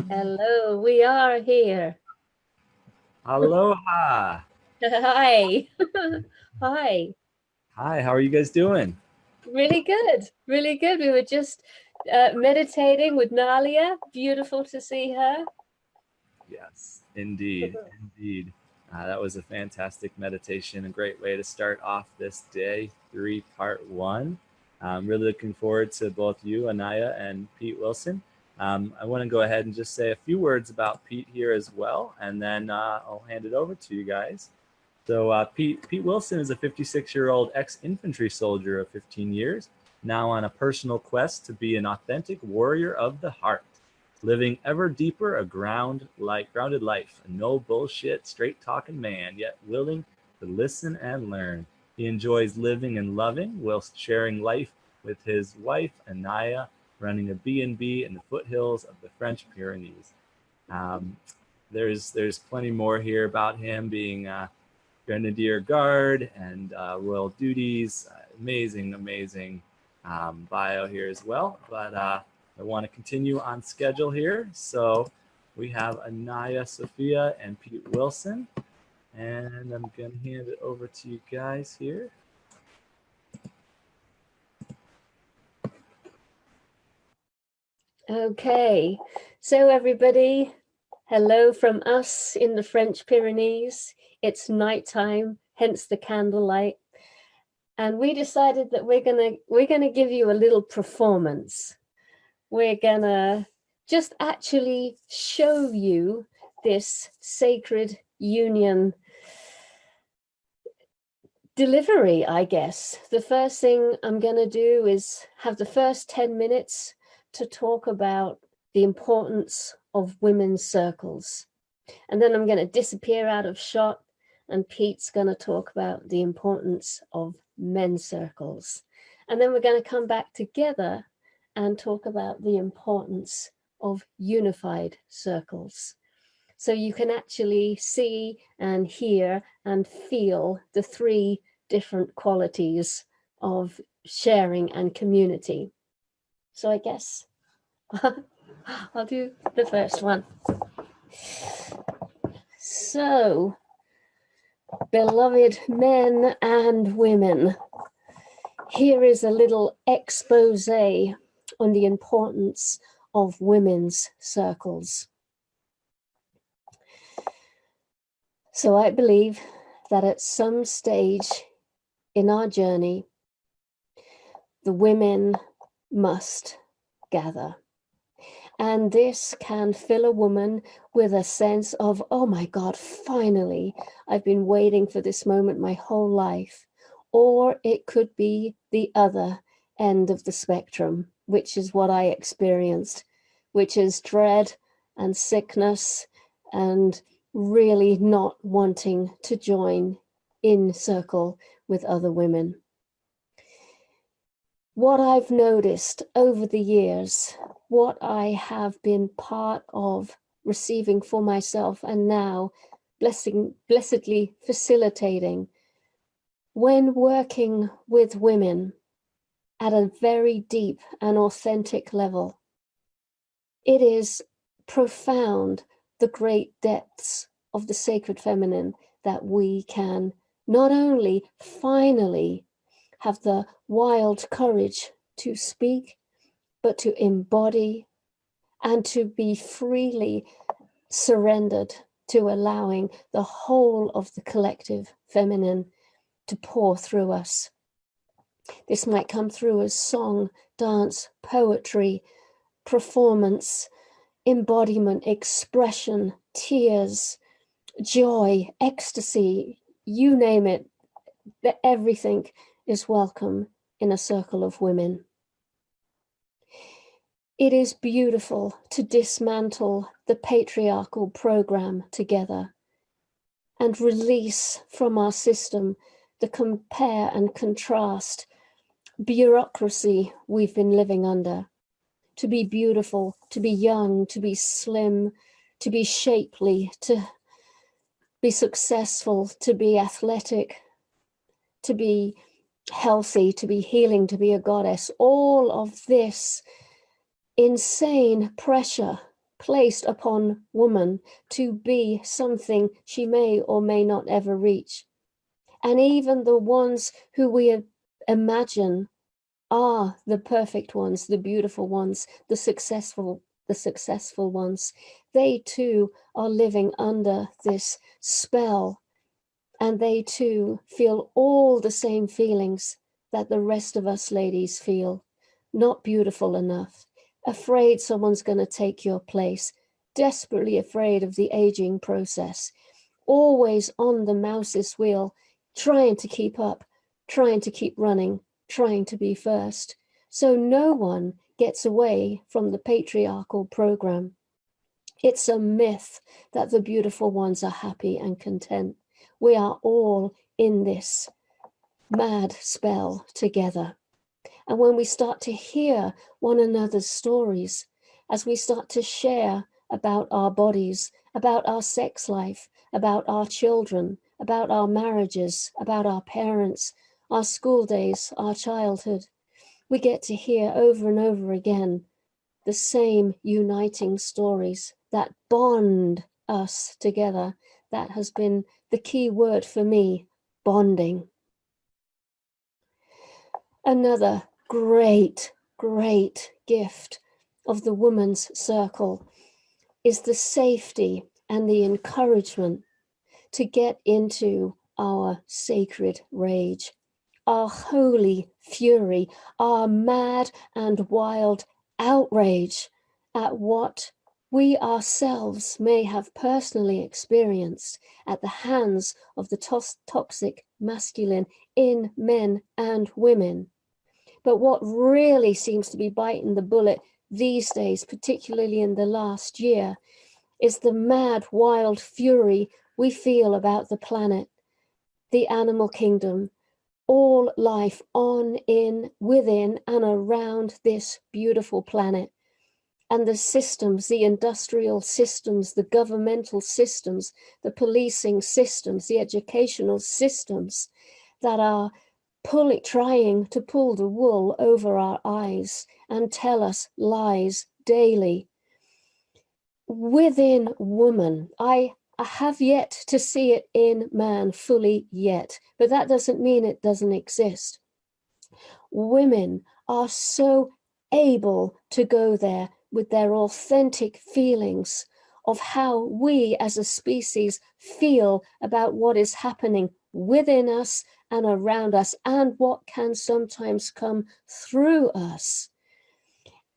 Hello, we are here. Aloha. Hi. Hi. Hi, how are you guys doing? Really good. Really good. We were just meditating with Nalia. Beautiful to see her. Yes, indeed, indeed. That was a fantastic meditation, a great way to start off this day, part one. I'm really looking forward to both you, Anaiya, and Pete Wilson. I want to go ahead and just say a few words about Pete here as well, and then I'll hand it over to you guys. Pete Wilson is a 56-year-old ex-infantry soldier of 15 years, now on a personal quest to be an authentic warrior of the heart, living ever deeper a grounded life, a no bullshit, straight talking man, yet willing to listen and learn. He enjoys living and loving whilst sharing life with his wife Anaiya, running a B&B in the foothills of the French Pyrenees. Um, there's plenty more here about him being Grenadier Guard and Royal Duties. Amazing bio here as well. But I want to continue on schedule here. So we have Anaiya, Sophia, and Pete Wilson. And I'm going to hand it over to you guys here. Okay. So everybody, hello from us in the French Pyrenees. It's nighttime, hence the candlelight. And we decided that we're gonna give you a little performance. We're gonna just actually show you this sacred union delivery, I guess. The first thing I'm going to do is have the first 10 minutes to talk about the importance of women's circles. And then I'm going to disappear out of shot, and Pete's going to talk about the importance of men's circles. And then we're going to come back together and talk about the importance of unified circles. So you can actually see and hear and feel the three different qualities of sharing and community. So I guess I'll do the first one. So, beloved men and women, here is a little expose on the importance of women's circles. So I believe that at some stage in our journey, the women must gather. And this can fill a woman with a sense of, oh my God, finally, I've been waiting for this moment my whole life. Or it could be the other end of the spectrum, which is what I experienced, which is dread and sickness and really not wanting to join in circle with other women. What I've noticed over the years, what I have been part of receiving for myself and now blessedly facilitating when working with women at a very deep and authentic level, it is profound the great depths of the sacred feminine that we can not only finally have the wild courage to speak, but to embody and to be freely surrendered to allowing the whole of the collective feminine to pour through us. This might come through as song, dance, poetry, performance, embodiment, expression, tears, joy, ecstasy, you name it, everything is welcome in a circle of women. It is beautiful to dismantle the patriarchal program together and release from our system the compare and contrast bureaucracy we've been living under. To be beautiful, to be young, to be slim, to be shapely, to be successful, to be athletic, to be healthy, to be healing, to be a goddess. All of this insane pressure placed upon woman to be something she may or may not ever reach. And even the ones who we imagine are the perfect ones, the beautiful ones, the successful ones, they too are living under this spell, and they too feel all the same feelings that the rest of us ladies feel. Not beautiful enough, afraid someone's going to take your place, desperately afraid of the aging process, always on the mouse's wheel, trying to keep up, trying to keep running, trying to be first. So no one gets away from the patriarchal program. It's a myth that the beautiful ones are happy and content. We are all in this mad spell together. And when we start to hear one another's stories, as we start to share about our bodies, about our sex life, about our children, about our marriages, about our parents, our school days, our childhood, we get to hear over and over again the same uniting stories that bond us together. That has been the key word for me, bonding. Another great gift of the woman's circle is the safety and the encouragement to get into our sacred rage, our holy fury, our mad and wild outrage at what we ourselves may have personally experienced at the hands of the toxic masculine in men and women. But what really seems to be biting the bullet these days, particularly in the last year, is the mad, wild fury we feel about the planet, the animal kingdom, all life on, in, within, and around this beautiful planet. And the systems, the industrial systems, the governmental systems, the policing systems, the educational systems that are trying to pull the wool over our eyes and tell us lies daily. Within woman, I have yet to see it in man fully yet, but that doesn't mean it doesn't exist. Women are so able to go there with their authentic feelings of how we as a species feel about what is happening within us and around us, and what can sometimes come through us.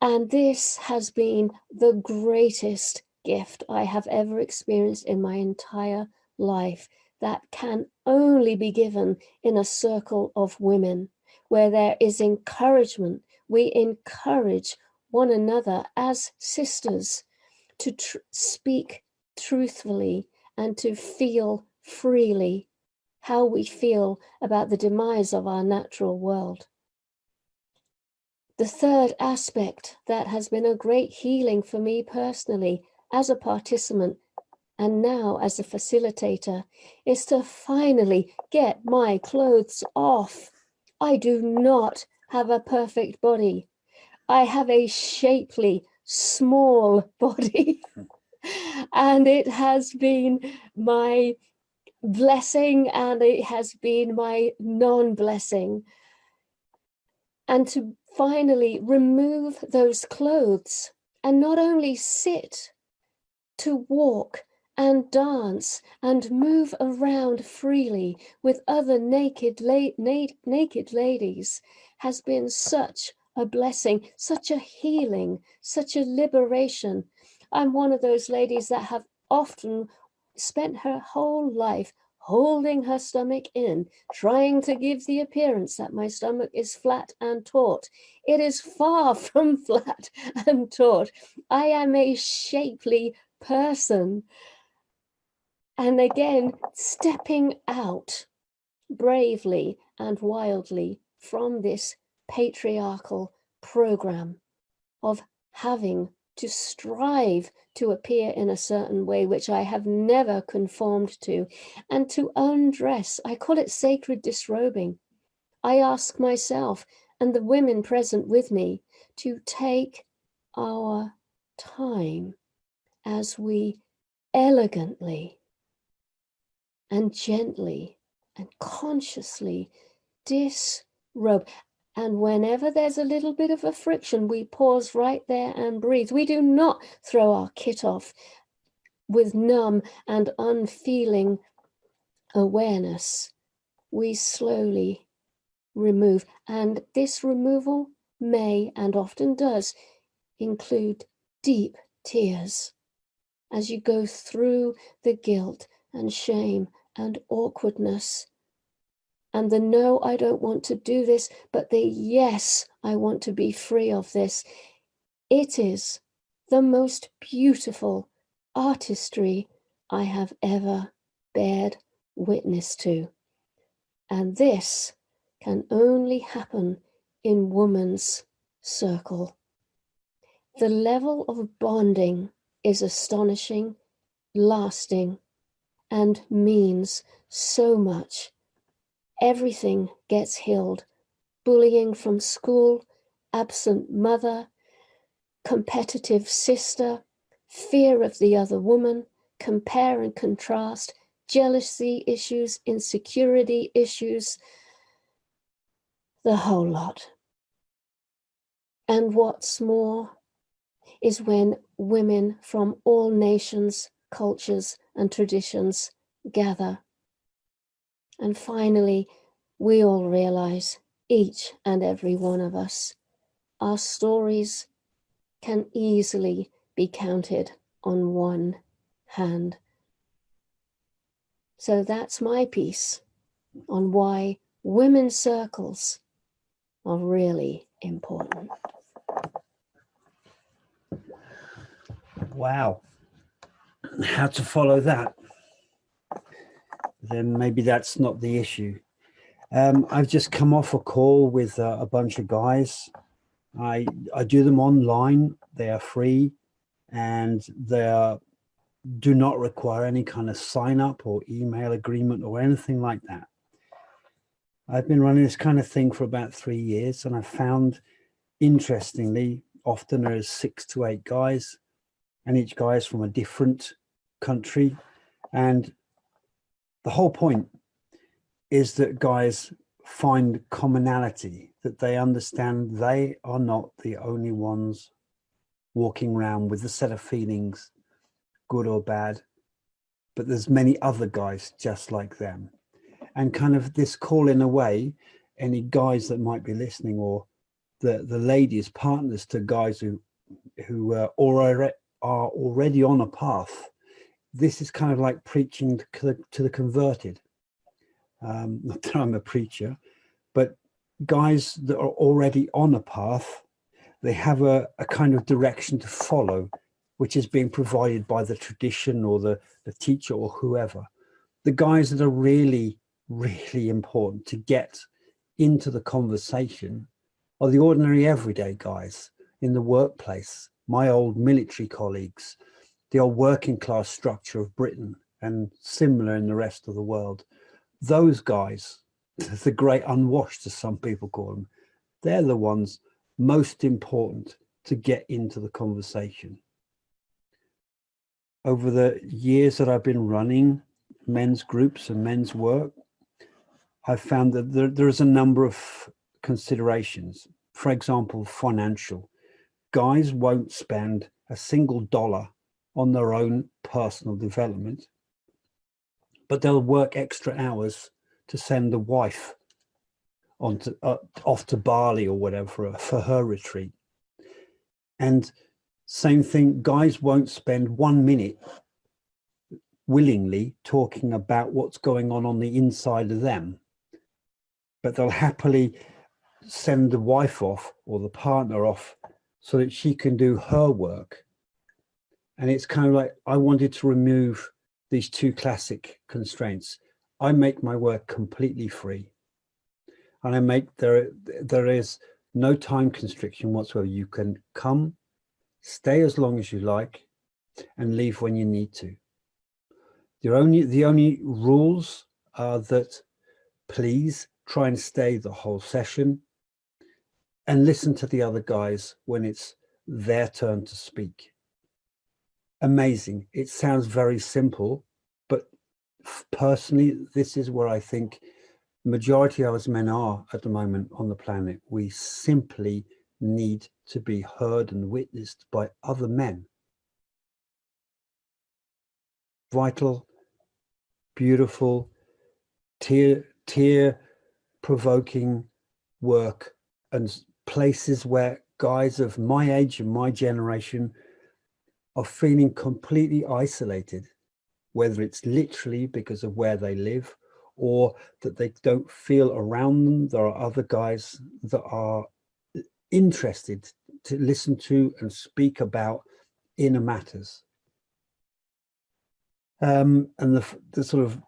And this has been the greatest gift I have ever experienced in my entire life, that can only be given in a circle of women, where there is encouragement. We encourage one another as sisters to speak truthfully and to feel freely how we feel about the demise of our natural world. The third aspect that has been a great healing for me personally as a participant and now as a facilitator is to finally get my clothes off. I do not have a perfect body. I have a shapely, small body. And it has been my blessing and it has been my non-blessing. And to finally remove those clothes and not only sit, to walk and dance and move around freely with other naked ladies has been such a blessing, such a healing, such a liberation. I'm one of those ladies that have often spent her whole life holding her stomach in, trying to give the appearance that my stomach is flat and taut. It is far from flat and taut. I am a shapely person. And again, stepping out bravely and wildly from this patriarchal program of having to strive to appear in a certain way, which I have never conformed to, and to undress. I call it sacred disrobing. I ask myself and the women present with me to take our time as we elegantly and gently and consciously disrobe. And whenever there's a little bit of a friction, we pause right there and breathe. We do not throw our kit off with numb and unfeeling awareness. We slowly remove, and this removal may and often does include deep tears as you go through the guilt and shame and awkwardness and the no, I don't want to do this, but the yes, I want to be free of this. It is the most beautiful artistry I have ever bared witness to. And this can only happen in woman's circle. The level of bonding is astonishing, lasting, and means so much. Everything gets healed. Bullying from school, absent mother, competitive sister, fear of the other woman, compare and contrast, jealousy issues, insecurity issues, the whole lot. And what's more is when women from all nations, cultures, and traditions gather. And finally, we all realize, each and every one of us, our stories can easily be counted on one hand. So that's my piece on why women's circles are really important. Wow. How to follow that? Then maybe that's not the issue. I've just come off a call with a bunch of guys. I do them online. They are free and they do not require any kind of sign up or email agreement or anything like that. I've been running this kind of thing for about 3 years, and I've found, interestingly, often there is 6 to 8 guys, and each guy is from a different country. And the whole point is that guys find commonality, that they understand they are not the only ones walking around with a set of feelings, good or bad, but there's many other guys just like them. And kind of this call, in a way, any guys that might be listening, or the ladies, partners to guys who are already on a path. This is kind of like preaching to the converted. Not that I'm a preacher, but guys that are already on a path, they have a kind of direction to follow, which is being provided by the tradition or the teacher or whoever. The guys that are really, really important to get into the conversation are the ordinary everyday guys in the workplace, my old military colleagues, the old working class structure of Britain and similar in the rest of the world. Those guys, the great unwashed, as some people call them, they're the ones most important to get into the conversation. Over the years that I've been running men's groups and men's work, I've found that there's a number of considerations. For example, financial. Guys won't spend a single dollar on their own personal development, but they'll work extra hours to send the wife off to Bali or whatever for her retreat. And same thing, guys won't spend 1 minute willingly talking about what's going on the inside of them, but they'll happily send the wife off or the partner off so that she can do her work. And it's kind of like, I wanted to remove these two classic constraints. I make my work completely free, and I make there is no time constriction whatsoever. You can come, stay as long as you like, and leave when you need to. The only rules are that please try and stay the whole session and listen to the other guys when it's their turn to speak. amazing. It sounds very simple, but personally, this is where I think the majority of us men are at the moment on the planet. We simply need to be heard and witnessed by other men. Vital, beautiful, tear-provoking work, and places where guys of my age and my generation are feeling completely isolated, whether it's literally because of where they live or that they don't feel around them. There are other guys that are interested to listen to and speak about inner matters. And the sort of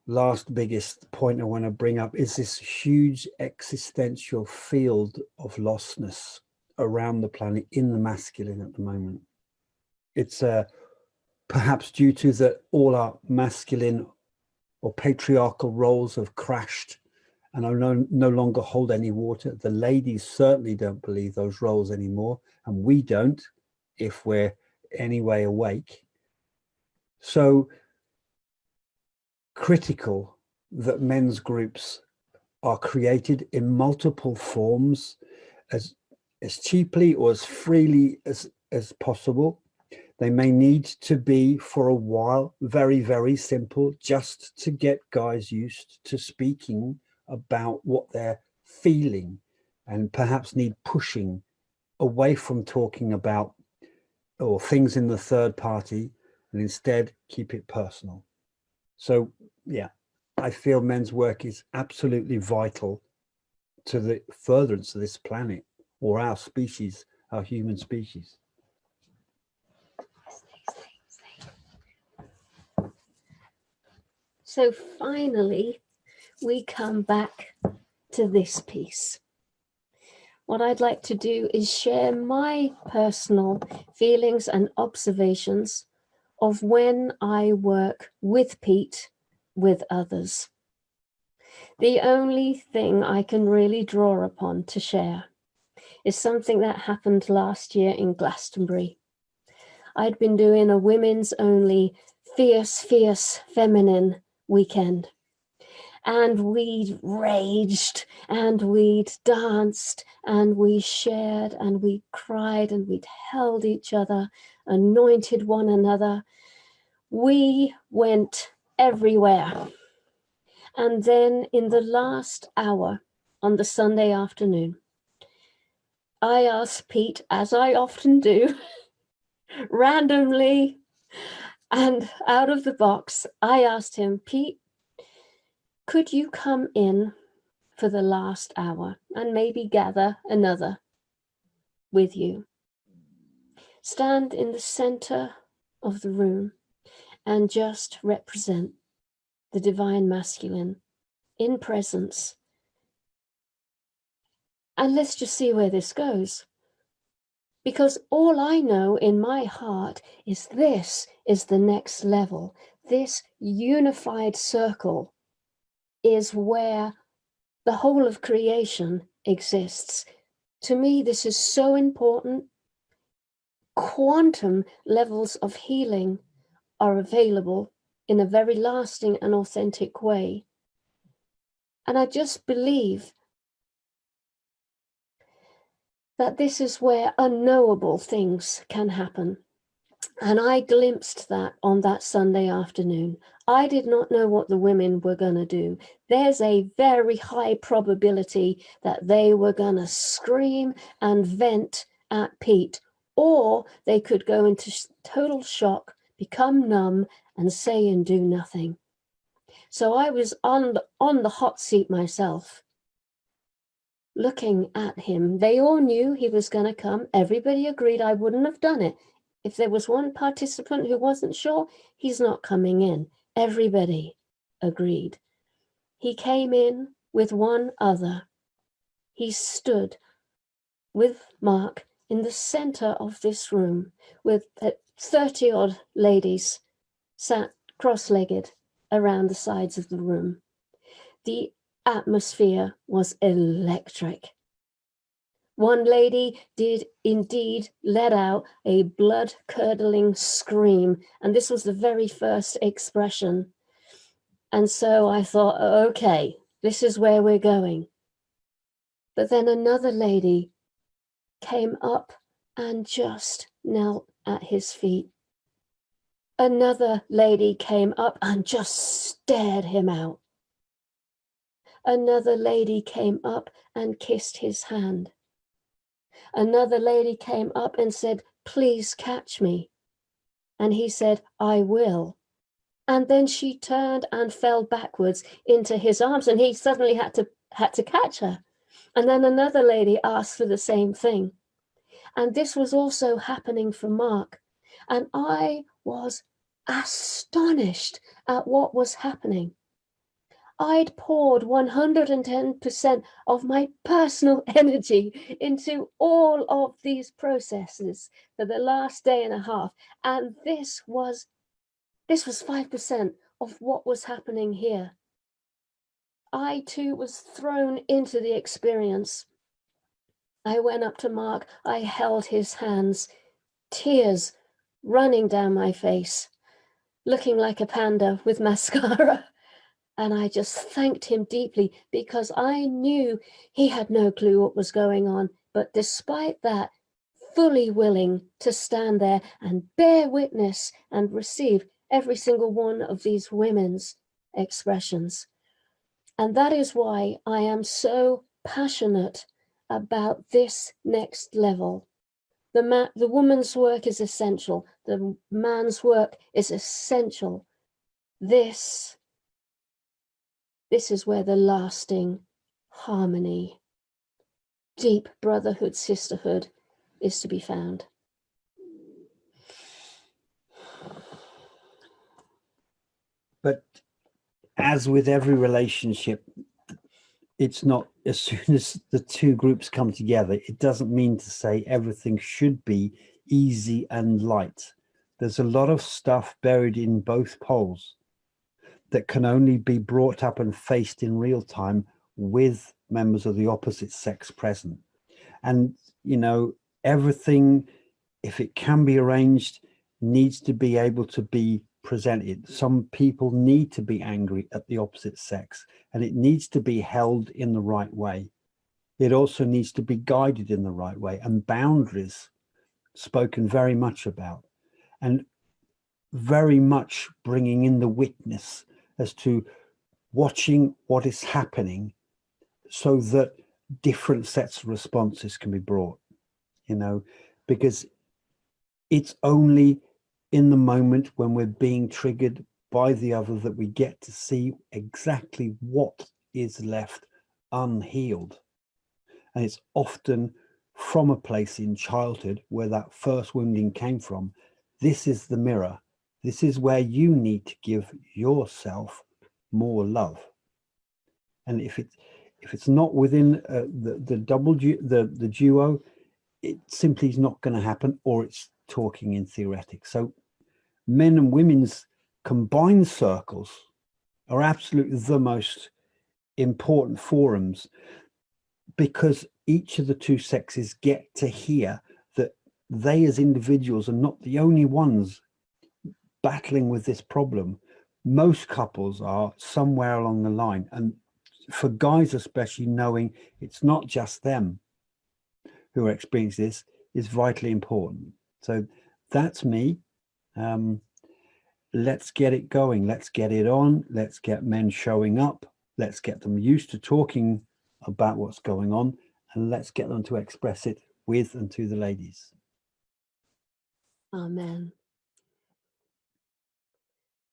last biggest point I want to bring up is this huge existential field of lostness around the planet in the masculine at the moment. It's perhaps due to that all our masculine or patriarchal roles have crashed and are no longer hold any water. The ladies certainly don't believe those roles anymore, and we don't if we're anyway awake. So critical that men's groups are created in multiple forms as cheaply or as freely as possible. They may need to be for a while very, very simple, just to get guys used to speaking about what they're feeling, and perhaps need pushing away from talking about or things in the third party, and instead keep it personal. So yeah, I feel men's work is absolutely vital to the furtherance of this planet, or our species, our human species. So finally, we come back to this piece. What I'd like to do is share my personal feelings and observations of when I work with Pete with others. The only thing I can really draw upon to share is something that happened last year in Glastonbury. I'd been doing a women's only fierce feminine weekend. And we'd raged and we'd danced and we shared and we cried and we'd held each other, anointed one another. We went everywhere. And then in the last hour on the Sunday afternoon, I asked Pete, as I often do, randomly and out of the box, I asked him, Pete, could you come in for the last hour and maybe gather another with you? Stand in the center of the room and just represent the divine masculine in presence. And let's just see where this goes. Because all I know in my heart is this is the next level. This unified circle is where the whole of creation exists. To me, this is so important. Quantum levels of healing are available in a very lasting and authentic way. And I just believe that this is where unknowable things can happen. And I glimpsed that on that Sunday afternoon. I did not know what the women were going to do. There's a very high probability that they were going to scream and vent at Pete, or they could go into total shock, become numb, and say and do nothing. So I was on the hot seat myself, looking at him. They all knew he was going to come. Everybody agreed I wouldn't have done it. If there was one participant who wasn't sure, he's not coming in. Everybody agreed. He came in with one other. He stood with Mark in the center of this room with 30-odd ladies sat cross-legged around the sides of the room. The atmosphere was electric. One lady did indeed let out a blood-curdling scream, and this was the very first expression. And so I thought, okay, this is where we're going. But then another lady came up and just knelt at his feet. Another lady came up and just stared him out. Another lady came up and kissed his hand. Another lady came up and said, "Please catch me." And he said, "I will." And then she turned and fell backwards into his arms, and he suddenly had to catch her. And then another lady asked for the same thing. And this was also happening for Mark. And I was astonished at what was happening. I'd poured 110% of my personal energy into all of these processes for the last day and a half. And this was 5% of what was happening here. I too was thrown into the experience. I went up to Mark, I held his hands, tears running down my face, looking like a panda with mascara. And I just thanked him deeply because I knew he had no clue what was going on. But despite that, fully willing to stand there and bear witness and receive every single one of these women's expressions. And that is why I am so passionate about this next level. The woman's work is essential. The man's work is essential. This is where the lasting harmony, deep brotherhood, sisterhood is to be found. But as with every relationship, it's not as soon as the two groups come together, it doesn't mean to say everything should be easy and light. There's a lot of stuff buried in both poles that can only be brought up and faced in real time with members of the opposite sex present. And, you know, everything, if it can be arranged, needs to be able to be presented. Some people need to be angry at the opposite sex, and it needs to be held in the right way. It also needs to be guided in the right way, and boundaries spoken very much about, and very much bringing in the witness as to watching what is happening so that different sets of responses can be brought, you know, because it's only in the moment when we're being triggered by the other that we get to see exactly what is left unhealed. And it's often from a place in childhood where that first wounding came from. This is the mirror. This is where you need to give yourself more love. And if it's not within the duo, it simply is not going to happen, or it's talking in theoretic. So men and women's combined circles are absolutely the most important forums, because each of the two sexes get to hear that they as individuals are not the only ones battling with this problem. Most couples are somewhere along the line, and for guys especially, knowing it's not just them who are experiencing this is vitally important. So that's me. Let's get it going. Let's get it on. Let's get men showing up. Let's get them used to talking about what's going on, and let's get them to express it with and to the ladies. Amen.